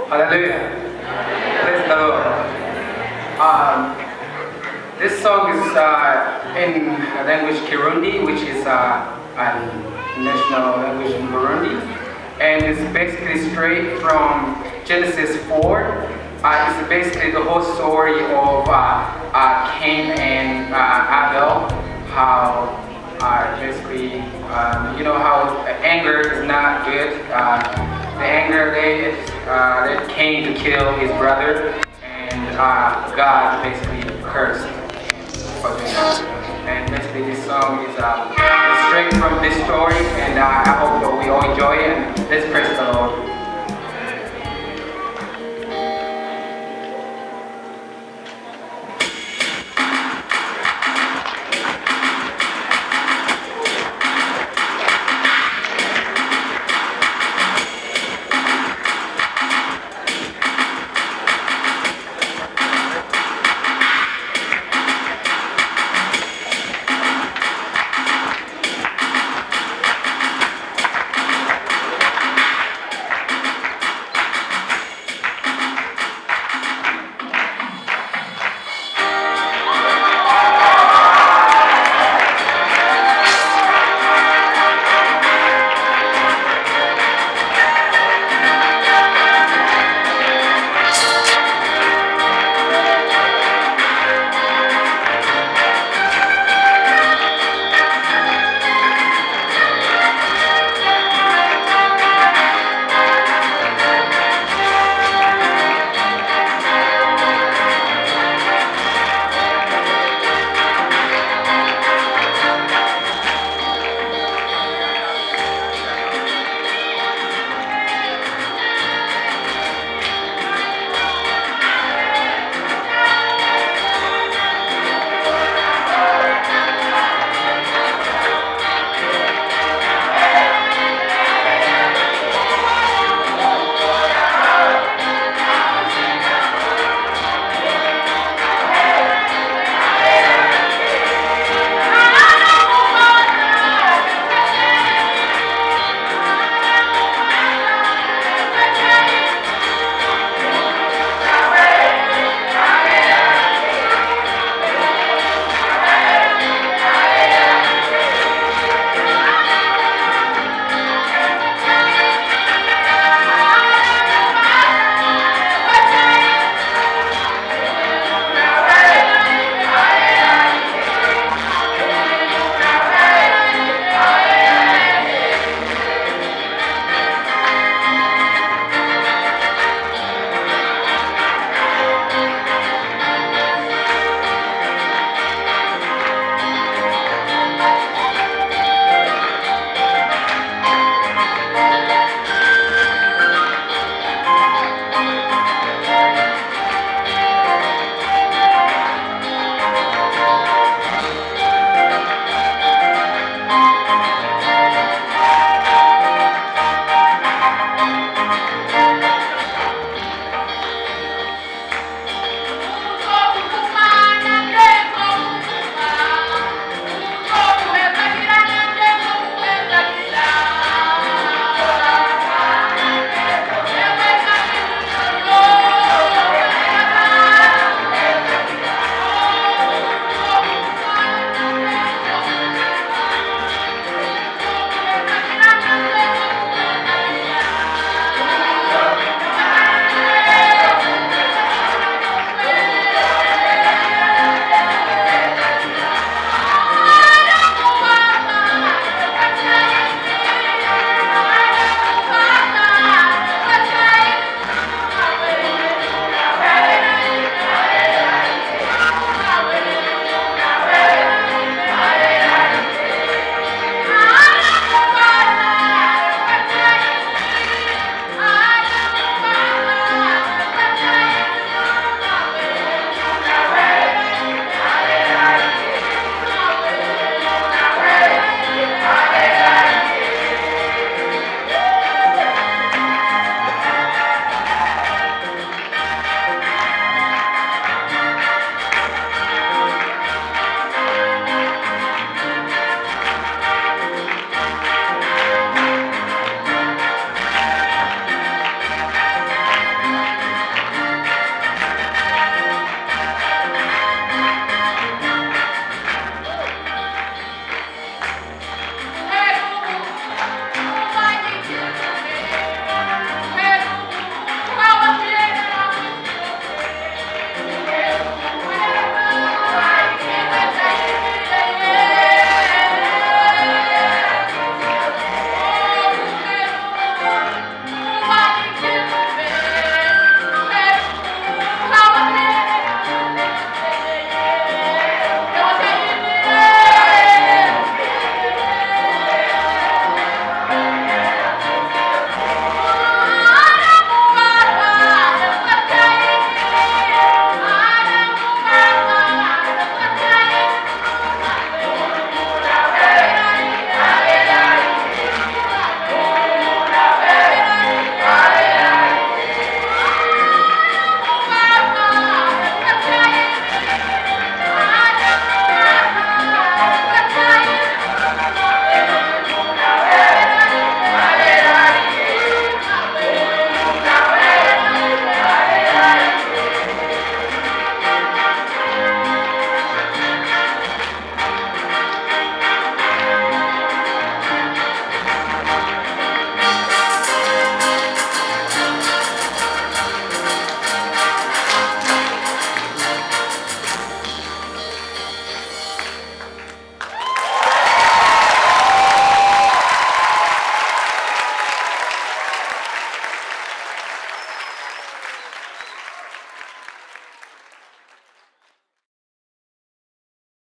Hallelujah. Praise the Lord. This song is in language Kirundi, which is a national language in Burundi, and it's basically straight from Genesis 4. It's basically the whole story of Cain and Abel, how basically, how anger is not good. The anger led Cain to kill his brother, and God basically cursed for doing that. And basically, this song is straight from this story, and I hope that we all enjoy it. And let's pray.